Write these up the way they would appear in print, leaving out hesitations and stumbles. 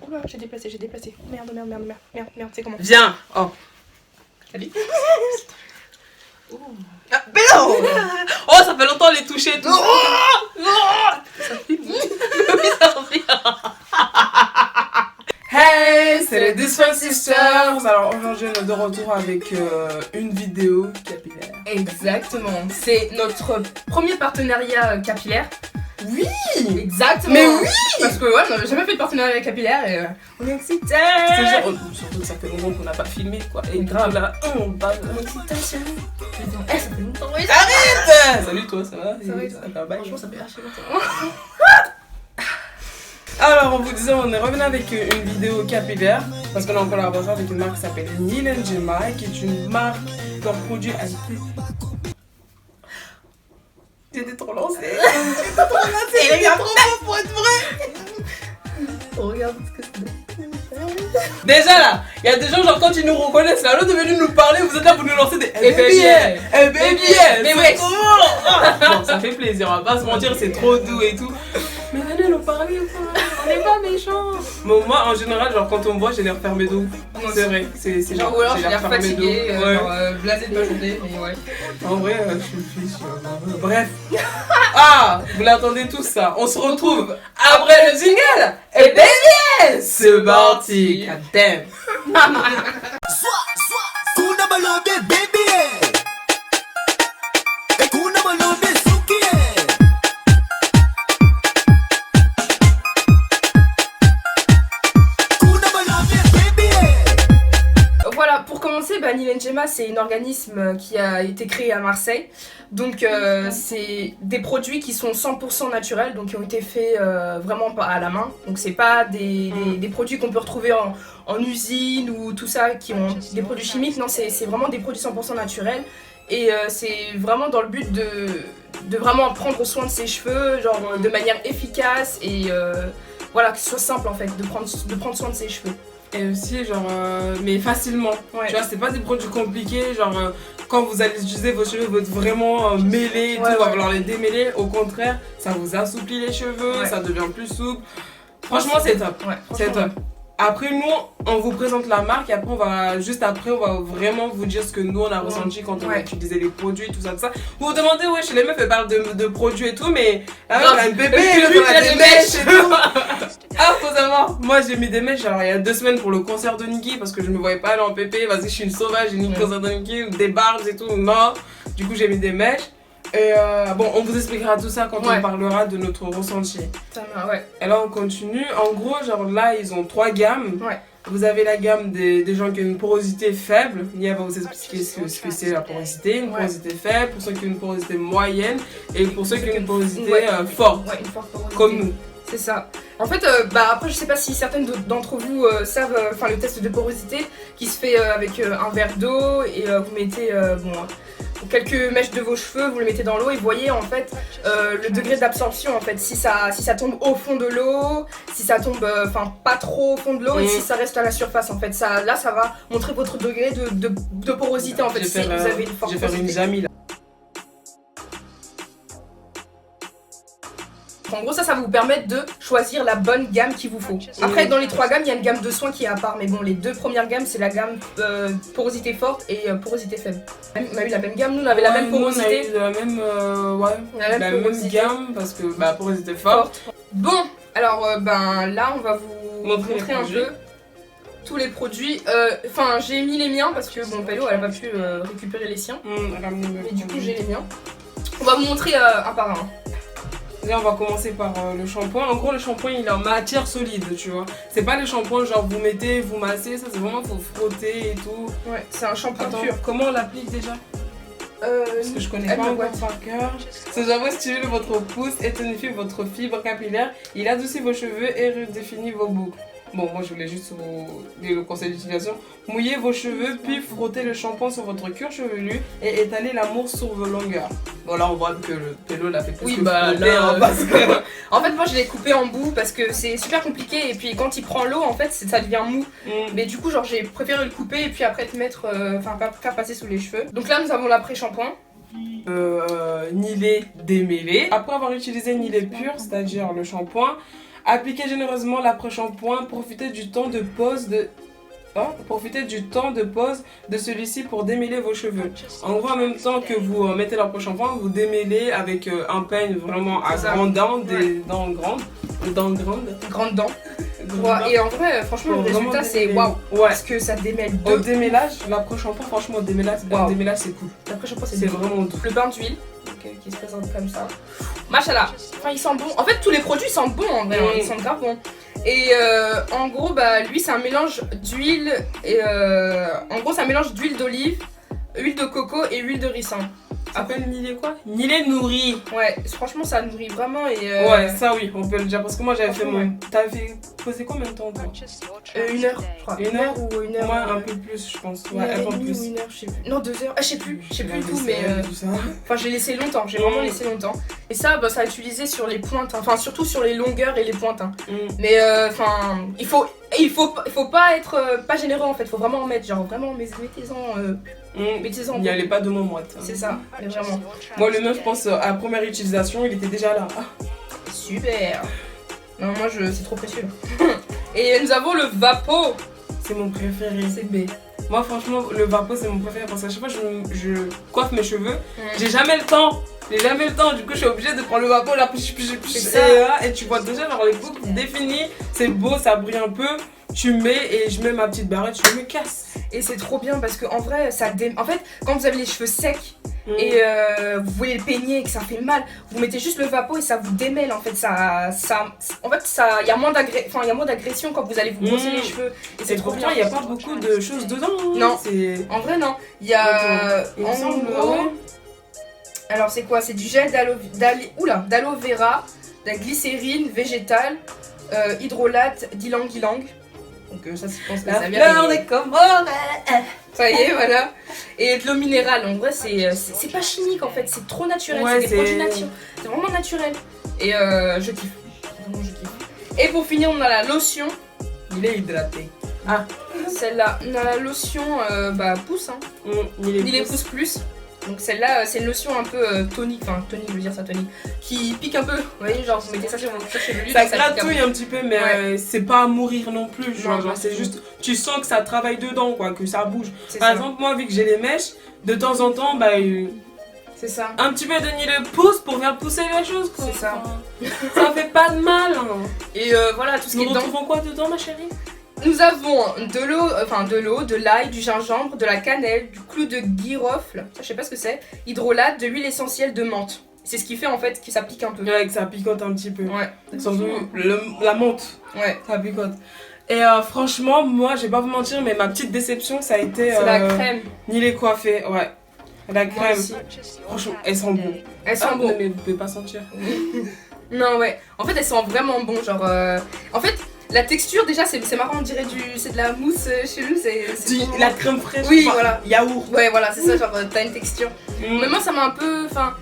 Oula, j'ai déplacé. Merde, c'est comment? Viens. Oh. Salut. Ah, mais non. Oh, ça fait longtemps les toucher et tout. Ça fait Hey, c'est les Disfun Sisters. Alors aujourd'hui on est de retour avec une vidéo capillaire. Exactement, c'est notre premier partenariat capillaire. Oui. Exactement. Mais oui. Parce que ouais, on n'avait jamais fait de partenariat capillaire et on est excités. C'est genre, surtout que ça fait longtemps qu'on n'a pas filmé quoi. Et grave là, on parle Excitation. Ça fait longtemps. Oui, Arrête. Salut toi, ça va? Ça va, ça va bien. franchement, ça fait archi longtemps. Alors, on vous disait, on est revenu avec une vidéo capillaire parce qu'on est en collaboration avec une marque qui s'appelle Neil & Gemma, qui est une marque d'un produit à J'étais trop lancée. Il est trop beau pour être vrai. Regarde ce que c'est. Déjà là, il y a des gens, genre quand ils nous reconnaissent, là, l'autre est venu nous parler, vous êtes là pour nous lancer des Mais ouais. Bon, ça fait plaisir, on va pas se mentir, c'est trop doux et tout. Mais venez nous parler ou pas? On n'est pas méchants. Bon, moi en général, genre quand on me voit, j'ai l'air fermé de ouf. C'est vrai, c'est Genre ou alors j'ai l'air fermé de fatiguée, ouf. Ouais. genre blasée de ma journée, mais ouais. En vrai, je suis une fille. Bref. Ah, vous l'attendez tous ça. On se retrouve après le jingle. Et baby, c'est parti. God damn. Voilà, pour commencer, Neil & Gemma, c'est un organisme qui a été créé à Marseille. Donc, c'est des produits qui sont 100% naturels, donc qui ont été faits vraiment à la main. Donc, c'est pas des produits qu'on peut retrouver en usine ou tout ça, qui ont des produits chimiques. Non, c'est vraiment des produits 100% naturels. Et c'est vraiment dans le but de vraiment prendre soin de ses cheveux, genre de manière efficace et voilà, que ce soit simple en fait, de prendre soin de ses cheveux. Et aussi, genre, mais facilement. Ouais. Tu vois, c'est pas des produits compliqués. Genre, quand vous allez utiliser vos cheveux, vont être vraiment mêlés et tout, Ouais, va ouais. falloir les démêler. Au contraire, ça vous assouplit les cheveux, Ouais. ça devient plus souple. Franchement, c'est top. Ouais, C'est franchement, top. Après, nous, on vous présente la marque et après, on va vraiment vous dire ce que nous, on a ressenti quand on a Ouais. utilisé les produits, tout ça, tout ça. Vous vous demandez, ouais, chez les meufs, elles parlent de produits et tout, mais là, Non, on a un bébé, et puis, on a des des mèches et tout. Ah, faut savoir, moi j'ai mis des mèches alors il y a 2 semaines pour le concert de Niki parce que je me voyais pas aller en pépé, vas-y, je suis une sauvage, j'ai mis le concert de Niki, des barbes et tout, non. Du coup, j'ai mis des mèches. Et bon, on vous expliquera tout ça quand Ouais. on parlera de notre ressenti. ouais. Et là, on continue. En gros, genre là, ils ont 3 gammes. Ouais. Vous avez la gamme des gens qui ont une porosité faible. Nia va vous expliquer ce que c'est la porosité. Une Ouais. porosité faible, pour ceux qui ont une porosité moyenne et pour ceux qui ont une porosité Ouais. forte, Ouais, une forte porosité. comme nous. C'est ça. En fait, après, je sais pas si certaines d'entre vous savent le test de porosité qui se fait avec un verre d'eau et vous mettez quelques mèches de vos cheveux, vous les mettez dans l'eau et vous voyez en fait le degré d'absorption en fait. Si ça tombe au fond de l'eau, si ça tombe pas trop au fond de l'eau et si ça reste à la surface en fait. Là, ça va montrer votre degré de porosité en fait. Si vous avez une forte Je vais faire une porosité. jamie là. En gros, ça va vous permettre de choisir la bonne gamme qu'il vous faut. Après, dans les 3 gammes, il y a une gamme de soins qui est à part. Mais bon, les 2 premières gammes, c'est la gamme porosité forte et porosité faible. On a eu la même gamme, nous on avait la même porosité. Nous, on a eu la même, La même porosité. gamme parce que porosité forte. Bon, alors là, on va vous Montrer les un produits. peu tous les produits. J'ai mis les miens parce que bon, Pélo, elle a pas pu récupérer les siens. Mais du coup, j'ai les miens. On va vous montrer un par un. Là, on va commencer par le shampoing. En gros, le shampoing, il est en matière solide, tu vois. C'est pas le shampoing genre vous mettez, vous massez, ça c'est vraiment faut frotter et tout. Ouais, c'est un shampoing Attends, pur. comment on l'applique déjà? Parce que je connais pas encore par cœur. Ce shampoing stimule votre pouce et tonifie votre fibre capillaire. Il adoucit vos cheveux et redéfinit vos boucles. Bon, moi je voulais juste vous dire le conseil d'utilisation. Mouillez vos cheveux, puis frottez le shampoing sur votre cuir chevelu et étalez la mousse sur vos longueurs. Bon, là on voit que le pélo l'a fait plus que frotter, là, parce que... En fait, moi je l'ai coupé en bout parce que c'est super compliqué et puis quand il prend l'eau, en fait, ça devient mou. Mais du coup, genre j'ai préféré le couper et puis après te mettre, faire passer sous les cheveux. Donc là, nous avons l'après-shampoing. Nilet démêlé. Après avoir utilisé Nilet pur, c'est-à-dire le shampoing, Appliquez généreusement l'après-shampoing, profitez du temps de pause de celui-ci pour démêler vos cheveux. En gros, en même temps que vous mettez l'après-shampoing, vous démêlez avec un peigne vraiment à grandes dents, des dents grandes. Grandes dents. Ouais, et en vrai, franchement, le résultat c'est waouh. Ouais. Parce que ça démêle. Au démêlage, l'après-shampoing, franchement, au démêlage c'est cool. L'après-shampoing, c'est vraiment doux. Le bain d'huile, qui se présente comme ça. Machallah. Enfin, il sent bon. En fait, tous les produits sentent bon en vrai. Ils sentent grave bon. Et en gros, bah, lui, c'est un mélange d'huile. En gros, c'est un mélange d'huile d'olive, huile de coco et huile de ricin. Ça s'appelle Nilé quoi? Nilé nourrit. Ouais, franchement, ça nourrit vraiment. Et ouais, ça oui, on peut le dire. Parce que moi, j'avais fait mon. T'avais posé combien de temps toi? 1 heure, je crois. 1 heure ou 1 heure? Moi, un peu plus, je pense. Ouais, un peu plus. 1 heure, je sais plus. Non, 2 heures. Ah, je sais plus tout, mais. Tout ça. Enfin, j'ai laissé longtemps, j'ai vraiment laissé longtemps. Et ça, bah, ça a utilisé sur les pointes, hein. Enfin, surtout sur les longueurs et les pointes. Hein. Mais, enfin, il faut pas être pas généreux en fait, faut vraiment en mettre, genre vraiment, mettez-en. Il n'y allait pas de mon moite. C'est ça, mais vraiment. Moi, le mien, je pense, à la première utilisation, il était déjà là. Super. Non, moi, c'est trop précieux. Et nous avons le Vapo. C'est mon préféré. C'est B. Moi, franchement, le Vapo, c'est mon préféré parce qu'à chaque fois je coiffe mes cheveux, j'ai jamais le temps. Du coup, je suis obligée de prendre le Vapo, là, et tu vois déjà genre les boucles définies, c'est beau, ça brille un peu. Tu mets et je mets ma petite barrette, je me casse. Et c'est trop bien parce que en vrai, en fait, quand vous avez les cheveux secs et vous voulez le peigner et que ça fait mal, vous mettez juste le Vapo et ça vous démêle. En fait, il y a moins d'agression quand vous allez vous brosser les cheveux. Et c'est trop bien. Il n'y a pas beaucoup de choses dedans. Non, en vrai, non. Il y a en gros. Alors, c'est quoi? C'est du gel d'aloe vera, de la glycérine végétale, hydrolate d'ylang-ylang. Donc ça, je pense que ça vient des Comores. Ça y est, voilà. Et de l'eau minérale. En vrai, c'est pas chimique en fait, c'est trop naturel. Ouais, c'est des produits naturels. C'est vraiment naturel. Et je kiffe. Vraiment, je kiffe. Et pour finir, on a la lotion. Il est hydraté. Ah, celle-là. On a la lotion pousse. Hein. Il est pousse plus. Donc celle-là, c'est une lotion un peu tonique, enfin tonique, je veux dire ça tonique, qui pique un peu. Vous voyez, genre vous mettez ça sur votre chevelu. Ça gratouille un petit peu, mais c'est pas à mourir non plus. Genre c'est juste, tu sens que ça travaille dedans, quoi, que ça bouge. Par exemple, moi, vu que j'ai les mèches, de temps en temps, c'est ça. Un petit peu de Nilé pousse pour faire pousser les choses, quoi. C'est ça. Ça fait pas de mal. Hein. Et voilà, tout ce qui est dedans. Nous retrouvons quoi dedans, ma chérie? Nous avons de l'eau, de l'ail, du gingembre, de la cannelle, du clou de girofle, ça je sais pas ce que c'est, hydrolate, de l'huile essentielle de menthe. C'est ce qui fait en fait que ça pique un peu. Ouais, que ça picote un petit peu. Ouais. Surtout la menthe. Ouais. Ça picote. Et franchement, moi, je vais pas vous mentir, mais ma petite déception, ça a été. C'est la crème. Nilé coiffée, ouais. La crème. Franchement, elles sont bon. Elles sont bon. Mais vous pouvez pas sentir. Non, ouais. En fait, elles sont vraiment bon. Genre. En fait. La texture déjà c'est marrant, on dirait c'est de la mousse chez nous, c'est la crème fraîche. Oui, voilà. Yaourt. Ouais, voilà, c'est ça, genre t'as une texture. Mais moi ça m'a un peu, enfin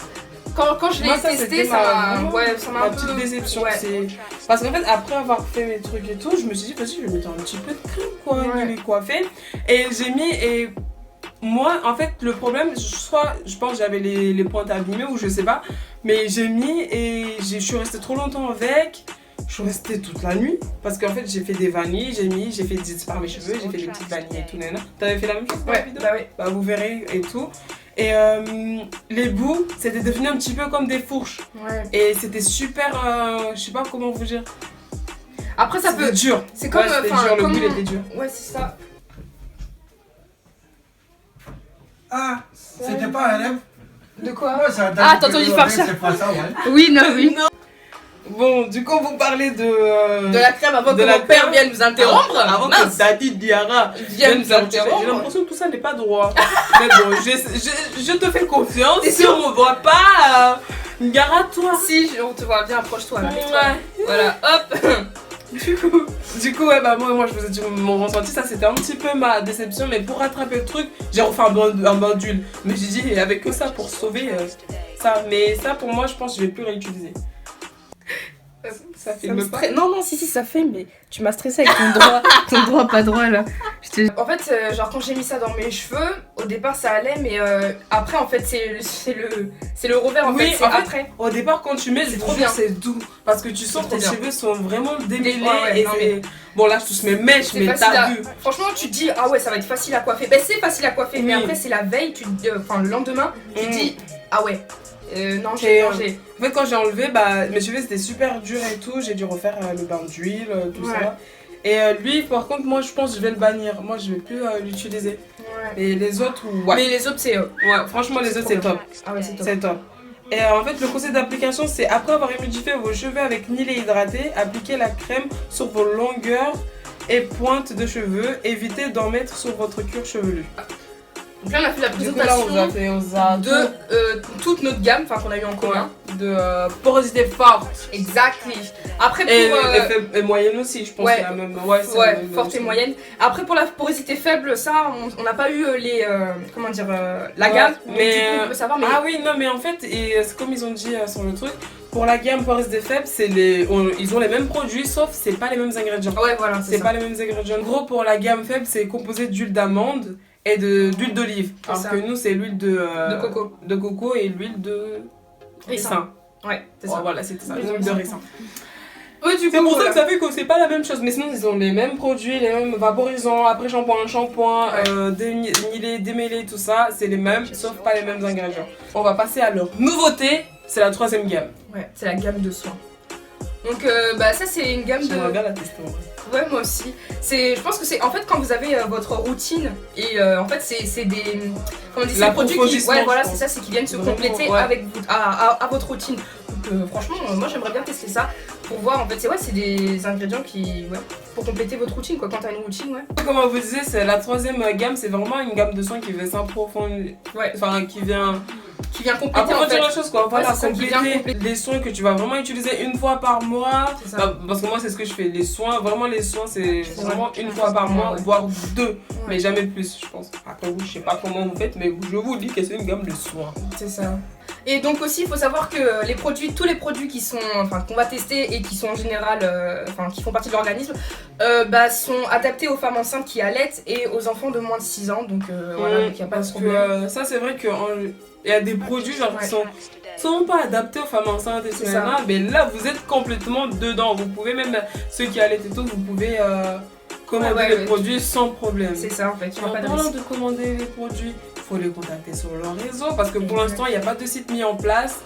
quand je l'ai testé, ça m'a un peu petite déception. Ouais. Parce qu'en fait après avoir fait mes trucs et tout, je me suis dit vas-y, je vais mettre un petit peu de crème quoi, les coiffer. Et j'ai mis moi en fait le problème, soit je pense que j'avais les pointes abîmées ou je sais pas, mais j'ai mis et je suis restée trop longtemps avec. Je suis restée toute la nuit parce qu'en fait j'ai fait des vanilles, j'ai fait disparaître mes cheveux, j'ai fait des petites vanilles et tout. T'avais fait la même chose dans la vidéo? Bah vous verrez et tout. Et les bouts, c'était devenu un petit peu comme des fourches. Ouais. Et c'était super, je sais pas comment vous dire. Après ça peut... dur. C'est comme... c'était dur, le bout il était dur. Ouais c'est ça. Ah, c'était pas un rêve? De quoi? Ah, t'as entendu faire ça? C'est pas ça, ouais. Oui, non. Bon, du coup, vous parlez de la crème avant que mon père vienne nous interrompre. Avant que Daddy Diarra vienne nous interrompre. J'ai l'impression que tout ça n'est pas droit. Mais bon, je te fais confiance. Et si on me voit pas, Diarra-toi. Si, on te voit bien, approche-toi. Ouais. Voilà, hop. Du coup, ouais, moi je vous ai dit mon ressenti, ça c'était un petit peu ma déception, mais pour rattraper le truc, j'ai refait un bain d'huile. Mais j'ai dit, il n'y avait que ça pour sauver ça. Mais ça, pour moi, je pense que je vais plus réutiliser. Ça filme pas. Non, si, ça fait, mais tu m'as stressé avec ton droit pas droit là. En fait, genre quand j'ai mis ça dans mes cheveux, au départ ça allait, mais après en fait c'est le revers oui, c'est après. Au départ quand tu mets, c'est trop bien, c'est doux. Parce que tu sens que tes cheveux sont vraiment démêlés. Mais... Bon là je touche mes mèches, mais t'as vu. Franchement tu te dis, ah ouais ça va être facile à coiffer. Ben c'est facile à coiffer, mais après c'est la veille, le lendemain, tu te dis, ah ouais. Non, j'ai changé. En fait, quand j'ai enlevé, mes cheveux c'était super dur et tout. J'ai dû refaire le bain d'huile, tout ça. Et lui, par contre, moi je pense que je vais le bannir. Moi je vais plus l'utiliser. Ouais. Et les autres, ouais. Mais les autres, c'est. Ouais, franchement, les autres c'est top. Ah ouais, c'est top. C'est top. Et en fait, le conseil d'application, c'est après avoir humidifié vos cheveux avec Nilé hydraté, appliquez la crème sur vos longueurs et pointes de cheveux. Évitez d'en mettre sur votre cuir chevelu. Donc là on a fait la présentation de toute notre gamme, enfin qu'on a eu en commun. De porosité forte. Exactly. Après pour et moyenne aussi, je pense. Ouais, la même, forte et moyenne. Après pour la porosité faible, ça on n'a pas eu la gamme. Mais du coup, on peut savoir. Mais... Ah oui, non mais en fait, c'est comme ils ont dit sur le truc. Pour la gamme porosité faible, ils ont les mêmes produits, sauf c'est pas les mêmes ingrédients. Ouais, voilà, c'est pas les mêmes ingrédients. En gros, pour la gamme faible, c'est composé d'huile d'amande et d'huile d'olive. Alors que nous, c'est l'huile de coco et l'huile de ricin. Ouais, c'est ça. Voilà, c'était ça, l'huile de ricin. C'est pour ça que ça fait que c'est pas la même chose, mais sinon ils ont les mêmes produits, les mêmes vaporisants, après shampoing, démêlés, tout ça, c'est les mêmes, sauf pas les mêmes ingrédients. On va passer à leur nouveauté, c'est la troisième gamme. Ouais, c'est la gamme de soins. Donc ça c'est une gamme J'aimerais bien la tester. Ouais, moi aussi. Je pense que c'est en fait quand vous avez votre routine et en fait c'est des produits qui c'est ça, c'est qui viennent se compléter avec à votre routine. Donc franchement moi j'aimerais bien tester ça pour voir en fait c'est des ingrédients pour compléter votre routine quoi quand t'as une routine Comme on vous disait, c'est la troisième gamme, c'est vraiment une gamme de soins qui vient s'approfondir, qui vient compléter en fait la chose quoi. Voilà, compléter les soins que tu vas vraiment utiliser une fois par mois. Parce que moi c'est ce que je fais, les soins c'est vraiment une fois par mois, voire deux, mais jamais plus je pense. Après vous, je sais pas comment vous faites, mais je vous dis que c'est une gamme de soins. C'est ça. Et donc aussi il faut savoir que tous les produits qu'on va tester et qui sont en général qui font partie de l'organisme sont adaptés aux femmes enceintes qui allaitent et aux enfants de moins de 6 ans donc voilà, donc il n'y a pas de problème. Ça c'est vrai que il y a des produits qui sont pas adaptés aux femmes enceintes et tout ça, mais là vous êtes complètement dedans. Vous pouvez même, ceux qui allaitent et tout, vous pouvez commander les produits sans problème. C'est ça en fait. En parlant de commander les produits, il faut les contacter sur leur réseau parce que pour l'instant il n'y a pas de site mis en place.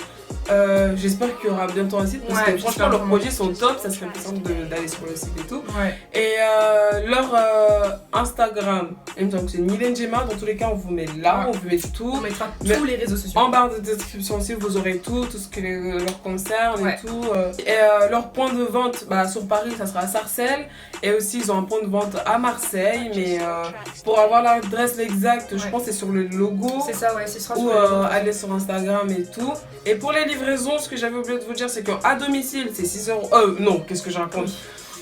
J'espère qu'il y aura bientôt un site parce que franchement leurs produits sont top, ça serait plus simple d'aller sur le site et tout. Et leur Instagram, il me semble que c'est Nilé Njema, dans tous les cas on vous met là, on vous met tout. On mettra tous les réseaux sociaux. En barre de description aussi vous aurez tout ce qui leur concerne et tout. Et leur point de vente sur Paris ça sera à Sarcelles et aussi ils ont un point de vente à Marseille, mais pour avoir l'adresse exacte je pense que c'est sur le logo. C'est ça ce sera ou aller sur Instagram et tout. Et pour les livraisons, ce que j'avais oublié de vous dire, c'est qu'à domicile, c'est 6 €. Non, qu'est-ce que je raconte?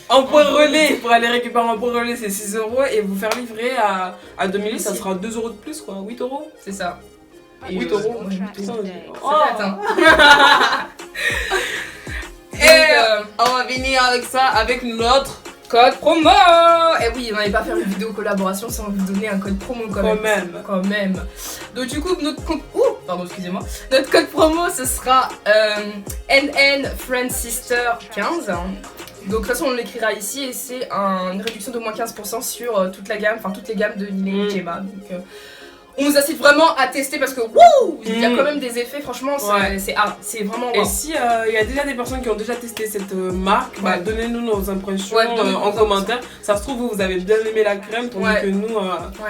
En point relais, pour aller récupérer un point relais, c'est 6 € et vous faire livrer à domicile, ça sera 2 € de plus, quoi. 8 €. C'est ça. Et 8 €. Et on va venir avec ça, avec notre code promo. Et oui, on n'allait pas faire une vidéo collaboration sans vous donner un code promo quand même. Donc du coup, notre code promo, ce sera NN Friend Sister 15. Donc de toute façon, on l'écrira ici et c'est une réduction de moins 15% sur toutes les gammes de Nilé Njema. Donc on vous incite vraiment à tester parce que il y a quand même des effets, franchement, c'est vraiment Et si il y a déjà des personnes qui ont déjà testé cette marque, donnez-nous nos impressions en commentaire. Ça se trouve, vous avez bien aimé la crème, tandis que nous,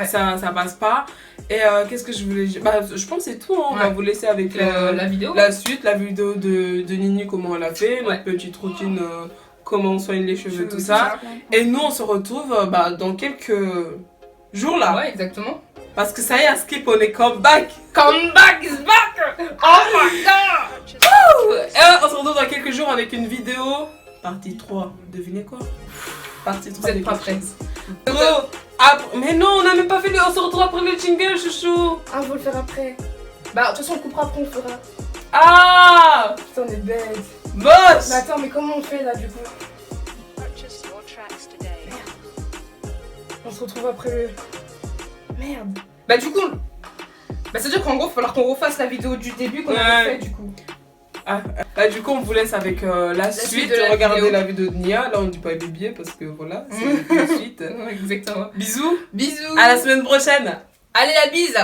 ça passe pas. Et qu'est-ce que je voulais dire? Je pense que c'est tout, on va vous laisser avec la vidéo. La suite, la vidéo de Nini, comment elle a fait, notre petite routine, comment on soigne les cheveux, tout ça. Et nous, on se retrouve dans quelques jours là. Ouais, exactement. Parce que ça y est, à Skip, on est comeback! Comeback is back! Oh my god! On se retrouve dans quelques jours avec une vidéo. Partie 3. Devinez quoi? Partie 3. Vous êtes pas prêts? Mais non, on n'a même pas fait on se retrouve après le jingle, chouchou! Ah, on va le faire après. De toute façon, on coupera après, on le fera. Ah! Putain, on est bête. Boss. Mais attends, mais comment on fait là du coup? On se retrouve après le... Merde. Bah du coup... Bah c'est-à-dire qu'en gros, il va falloir qu'on refasse la vidéo du début qu'on a fait du coup. Du coup, on vous laisse avec la suite. Regardez la vidéo de Nia. Là, on dit pas les billets parce que voilà, c'est la suite. Exactement. Bisous. Bisous. À la semaine prochaine. Allez la bise.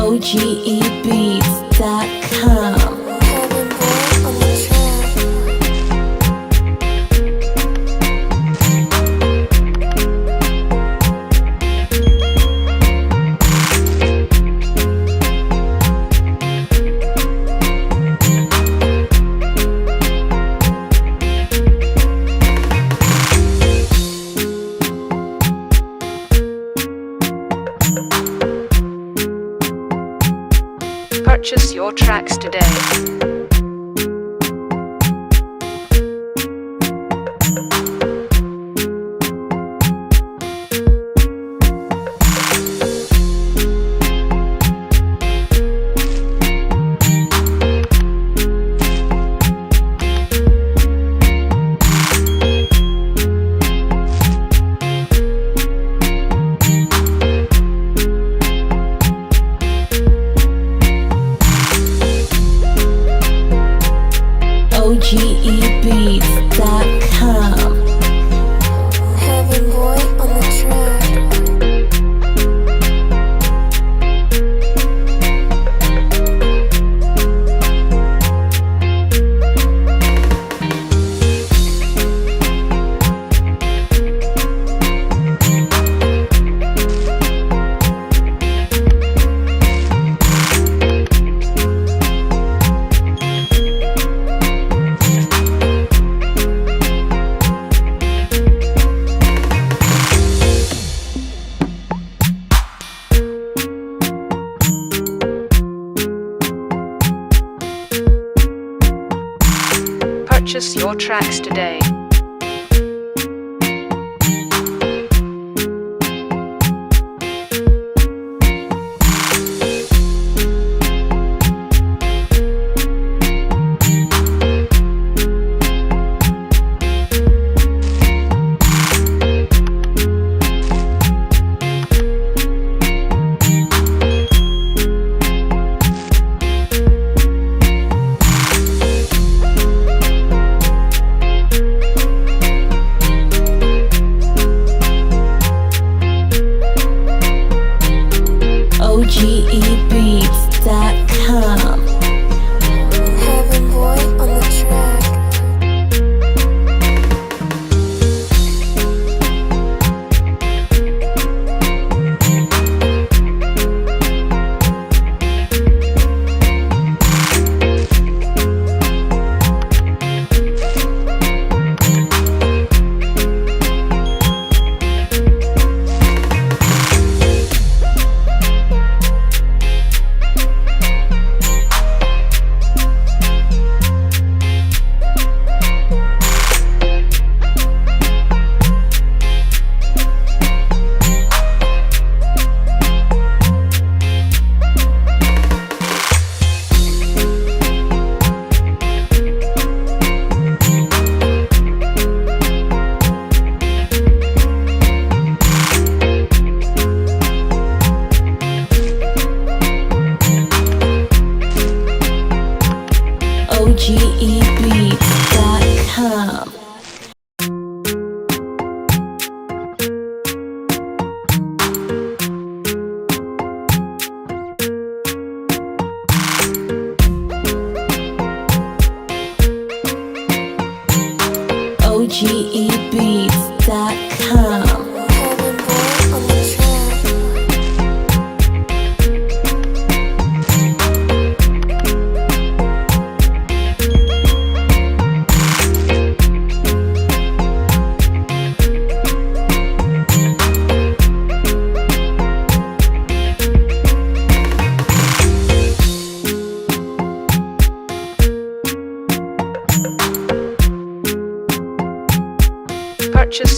OGEbeats.com. Purchase your tracks today. OGEbeats.com. Heaven boy on the track. Purchase your tracks today.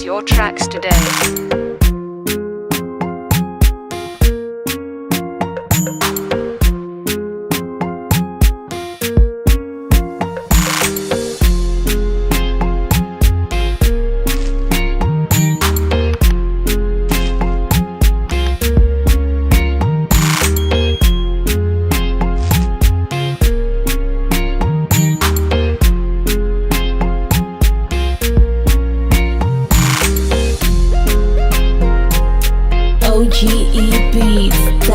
your tracks today.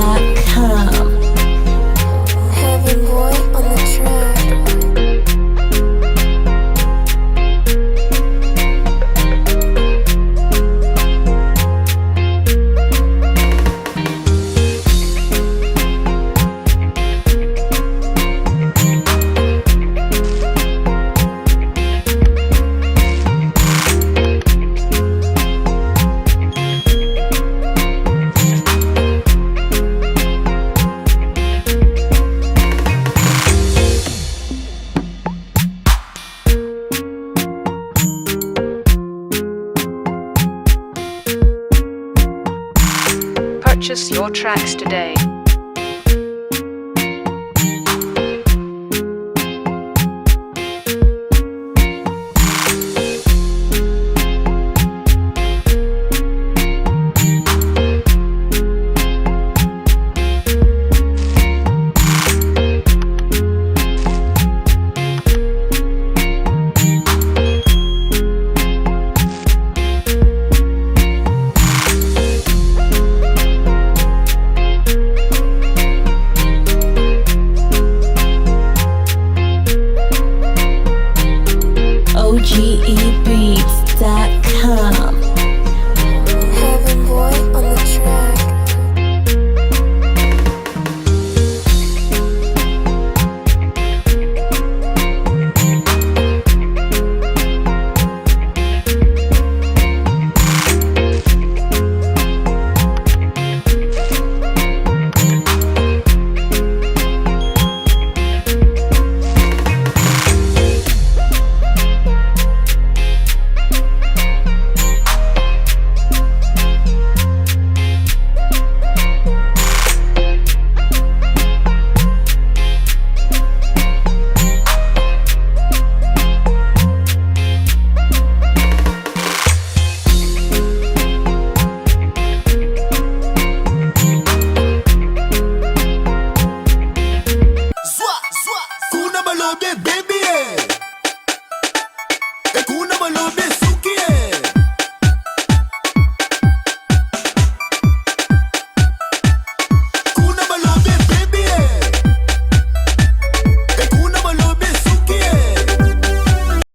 OGEbeats.com. Heaven boy on the track. Purchase your tracks today.